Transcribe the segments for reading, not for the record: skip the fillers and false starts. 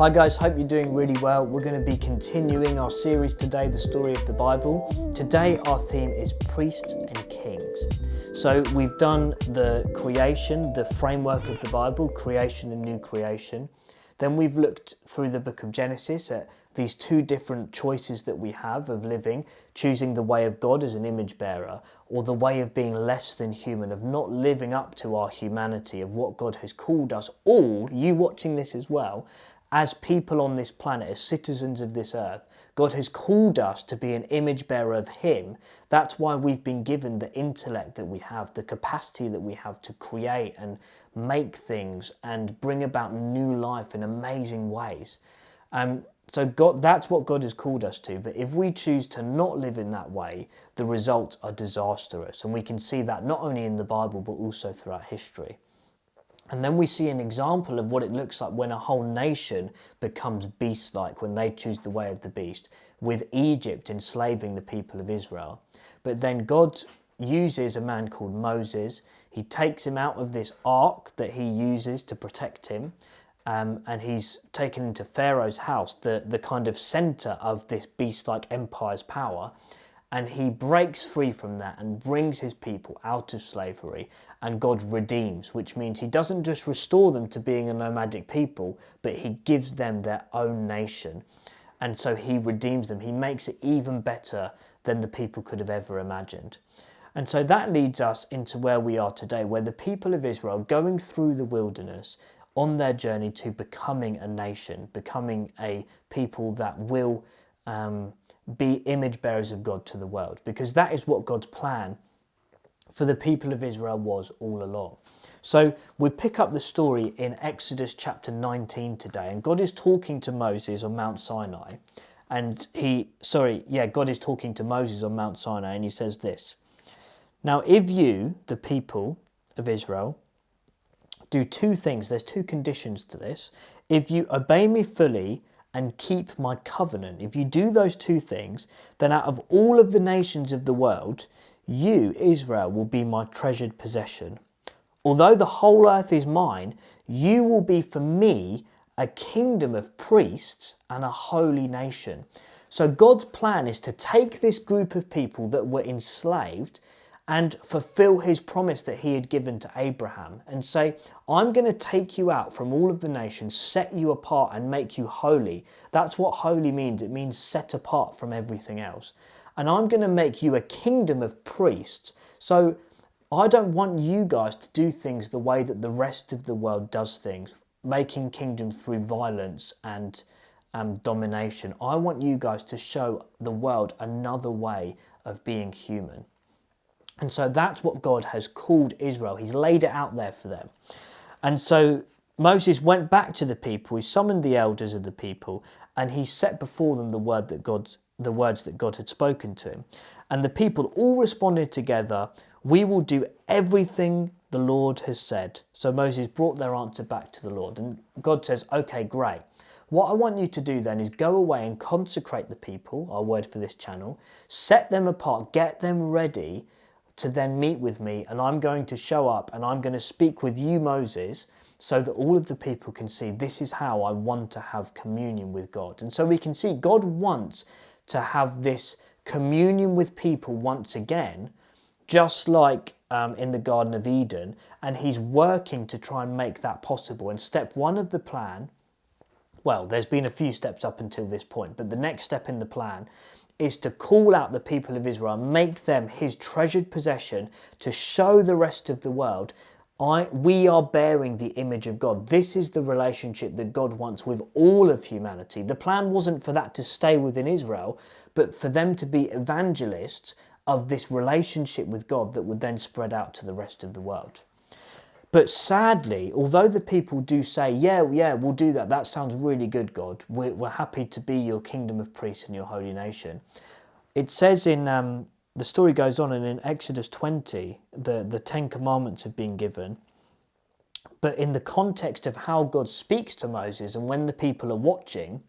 Hi guys, hope you're doing really well. We're going to be continuing our series today, The Story of the Bible. Today our theme is priests and kings. So we've done the creation, the framework of the Bible, creation and new creation. Then we've looked through the book of Genesis at these two different choices that we have of living, choosing the way of God as an image bearer, or the way of being less than human, of not living up to our humanity, of what God has called us all, you watching this as well, as people on this planet, as citizens of this earth. God has called us to be an image bearer of Him. That's why we've been given the intellect that we have, the capacity that we have to create and make things and bring about new life in amazing ways. So that's what God has called us to. But if we choose to not live in that way, the results are disastrous. And we can see that not only in the Bible, but also throughout history. And then we see an example of what it looks like when a whole nation becomes beast-like, when they choose the way of the beast, with Egypt enslaving the people of Israel. But then God uses a man called Moses. He takes him out of this ark that he uses to protect him, and he's taken into Pharaoh's house, the kind of centre of this beast-like empire's power. And he breaks free from that and brings his people out of slavery, and God redeems, which means he doesn't just restore them to being a nomadic people, but he gives them their own nation. And so he redeems them. He makes it even better than the people could have ever imagined. And so that leads us into where we are today, where the people of Israel going through the wilderness on their journey to becoming a nation, becoming a people that will be image bearers of God to the world, because that is what God's plan for the people of Israel was all along. So we pick up the story in Exodus chapter 19 today, and God is talking to Moses on Mount Sinai, and God is talking to Moses on Mount Sinai, and he says this: "Now if you, the people of Israel, do two things," there's two conditions to this, "if you obey me fully and keep my covenant, if you do those two things, then out of all of the nations of the world, you, Israel, will be my treasured possession. Although the whole earth is mine, you will be for me a kingdom of priests and a holy nation." So God's plan is to take this group of people that were enslaved and fulfill his promise that he had given to Abraham and say, "I'm going to take you out from all of the nations, set you apart and make you holy." That's what holy means. It means set apart from everything else. "And I'm going to make you a kingdom of priests." So I don't want you guys to do things the way that the rest of the world does things, making kingdoms through violence and domination. I want you guys to show the world another way of being human. And so that's what God has called Israel. He's laid it out there for them. And so Moses went back to the people. He summoned the elders of the people, and he set before them the words that God had spoken to him. And the people all responded together, "We will do everything the Lord has said." So Moses brought their answer back to the Lord. And God says, "Okay, great. What I want you to do then is go away and consecrate the people," our word for this channel, "set them apart, get them ready to then meet with me, and I'm going to show up and I'm going to speak with you, Moses, so that all of the people can see this is how I want to have communion with God." And so we can see God wants to have this communion with people once again, just like in the Garden of Eden, and he's working to try and make that possible. And step one of the plan, well, there's been a few steps up until this point, but the next step in the plan is to call out the people of Israel, make them his treasured possession, to show the rest of the world, we are bearing the image of God. This is the relationship that God wants with all of humanity. The plan wasn't for that to stay within Israel, but for them to be evangelists of this relationship with God that would then spread out to the rest of the world. But sadly, although the people do say, yeah, we'll do that. That sounds really good, God. We're happy to be your kingdom of priests and your holy nation. It says in, the story goes on, and in Exodus 20, the 10 Commandments have been given. But in the context of how God speaks to Moses and when the people are watching,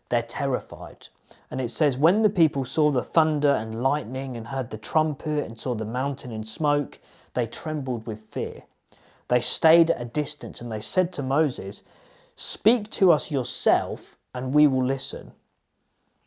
they're terrified. And it says, "When the people saw the thunder and lightning and heard the trumpet and saw the mountain in smoke, they trembled with fear. They stayed at a distance, and they said to Moses, Speak to us yourself and we will listen.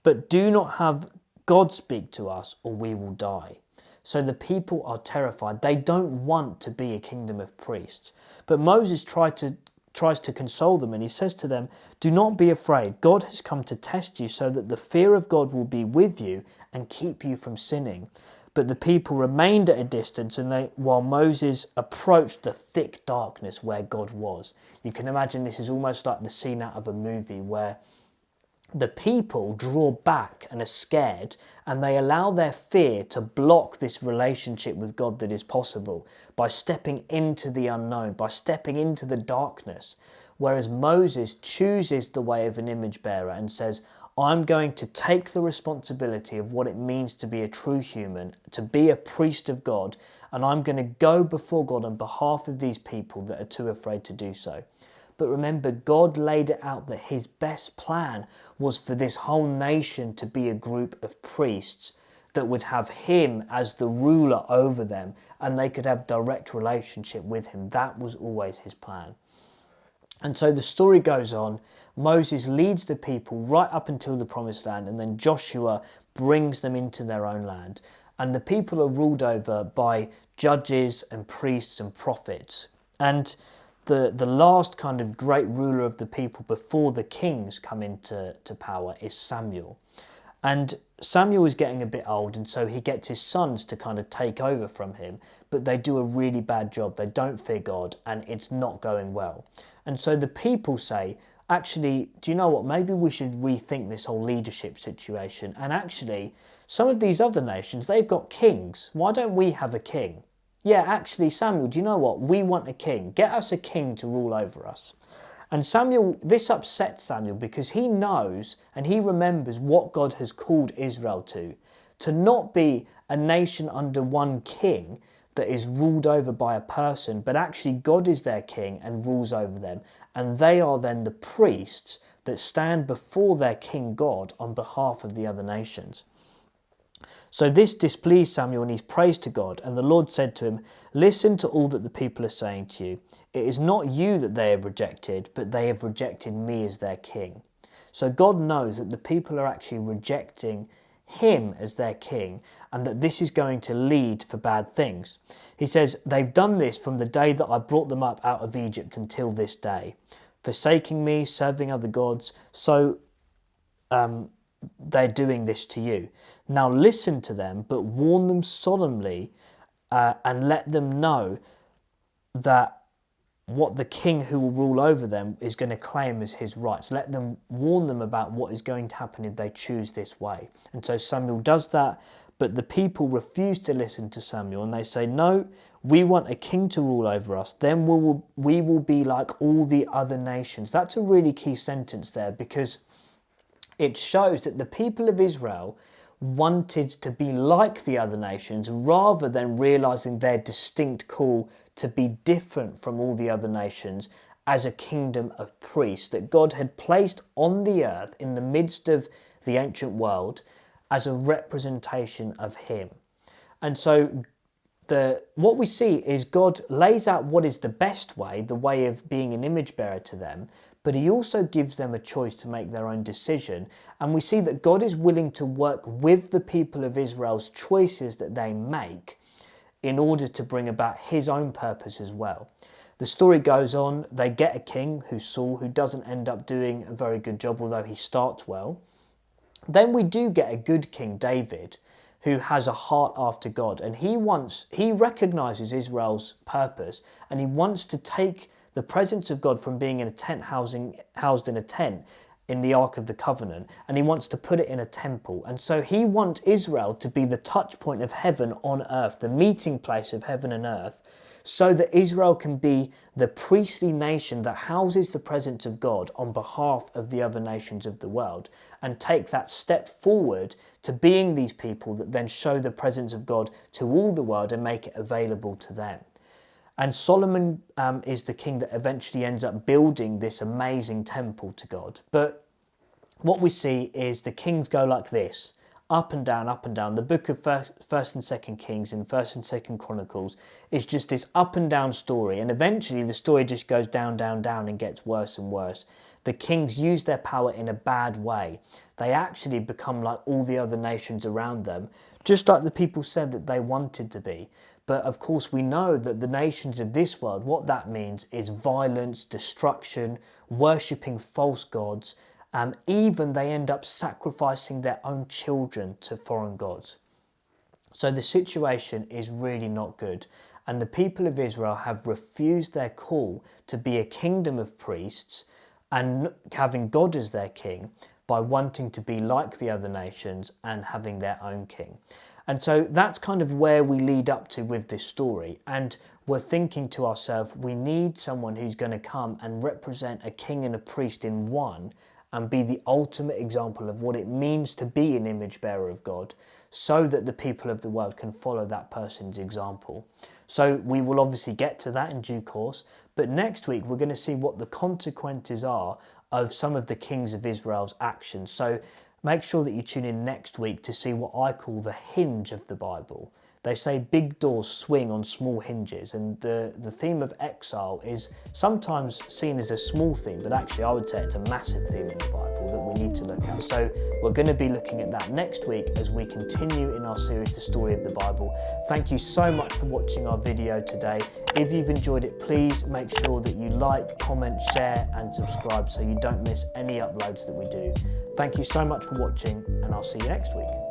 But do not have God speak to us or we will die. So the people are terrified. They don't want to be a kingdom of priests. But Moses tries to console them, and he says to them, do not be afraid. God has come to test you so that the fear of God will be with you and keep you from sinning. But the people remained at a distance, and while Moses approached the thick darkness where God was. You can imagine this is almost like the scene out of a movie where the people draw back and are scared, and they allow their fear to block this relationship with God that is possible by stepping into the unknown, by stepping into the darkness. Whereas Moses chooses the way of an image bearer and says, I'm going to take the responsibility of what it means to be a true human, to be a priest of God, and I'm going to go before God on behalf of these people that are too afraid to do so. But remember, God laid it out that his best plan was for this whole nation to be a group of priests that would have him as the ruler over them, and they could have direct relationship with him. That was always his plan. And so the story goes on. Moses leads the people right up until the promised land, and then Joshua brings them into their own land. And the people are ruled over by judges and priests and prophets. And the last kind of great ruler of the people before the kings come into power is Samuel. And Samuel is getting a bit old, and so he gets his sons to kind of take over from him, but they do a really bad job. They don't fear God, and it's not going well. And so the people say, actually, do you know what? Maybe we should rethink this whole leadership situation. And actually, some of these other nations, they've got kings. Why don't we have a king? Yeah, actually, Samuel, do you know what? We want a king. Get us a king to rule over us. And Samuel, this upsets Samuel because he knows and he remembers what God has called Israel to not be a nation under one king that is ruled over by a person, but actually God is their king and rules over them. And they are then the priests that stand before their king God on behalf of the other nations. So this displeased Samuel, and he prays to God. And the Lord said to him, listen to all that the people are saying to you. It is not you that they have rejected, but they have rejected me as their king. So God knows that the people are actually rejecting him as their king, and that this is going to lead for bad things. He says, they've done this from the day that I brought them up out of Egypt until this day, forsaking me, serving other gods. So they're doing this to you. Now listen to them, but warn them solemnly and let them know that what the king who will rule over them is going to claim as his rights. Let them warn them about what is going to happen if they choose this way. And so Samuel does that, but the people refuse to listen to Samuel, and they say, no, we want a king to rule over us. Then we will be like all the other nations. That's a really key sentence there, because it shows that the people of Israel wanted to be like the other nations rather than realizing their distinct call to be different from all the other nations as a kingdom of priests that God had placed on the earth in the midst of the ancient world as a representation of him. And so what we see is God lays out what is the best way, the way of being an image bearer to them, but he also gives them a choice to make their own decision. And we see that God is willing to work with the people of Israel's choices that they make in order to bring about his own purpose as well. The story goes on, they get a king, who's Saul, who doesn't end up doing a very good job, although he starts well. Then we do get a good king, David, who has a heart after God, and he recognizes Israel's purpose, and he wants to take the presence of God from being in a tent, housed in a tent in the Ark of the Covenant, and he wants to put it in a temple. And so he wants Israel to be the touch point of heaven on earth, the meeting place of heaven and earth, so that Israel can be the priestly nation that houses the presence of God on behalf of the other nations of the world, and take that step forward to being these people that then show the presence of God to all the world and make it available to them. And Solomon is the king that eventually ends up building this amazing temple to God. But what we see is the kings go like this. up and down, up and down. The book of First and Second Kings and First and Second Chronicles is just this up and down story, and eventually the story just goes down, down, down and gets worse and worse. The kings use their power in a bad way. They actually become like all the other nations around them, just like the people said that they wanted to be. But of course we know that the nations of this world, what that means is violence, destruction, worshipping false gods. Even they end up sacrificing their own children to foreign gods. So the situation is really not good. And the people of Israel have refused their call to be a kingdom of priests and having God as their king by wanting to be like the other nations and having their own king. And so that's kind of where we lead up to with this story. And we're thinking to ourselves, we need someone who's going to come and represent a king and a priest in one and be the ultimate example of what it means to be an image bearer of God, so that the people of the world can follow that person's example. So we will obviously get to that in due course, but next week we're going to see what the consequences are of some of the kings of Israel's actions. So make sure that you tune in next week to see what I call the hinge of the Bible. They say big doors swing on small hinges, and the theme of exile is sometimes seen as a small theme, but actually I would say it's a massive theme in the Bible that we need to look at. So we're going to be looking at that next week as we continue in our series, The Story of the Bible. Thank you so much for watching our video today. If you've enjoyed it, please make sure that you like, comment, share and subscribe so you don't miss any uploads that we do. Thank you so much for watching, and I'll see you next week.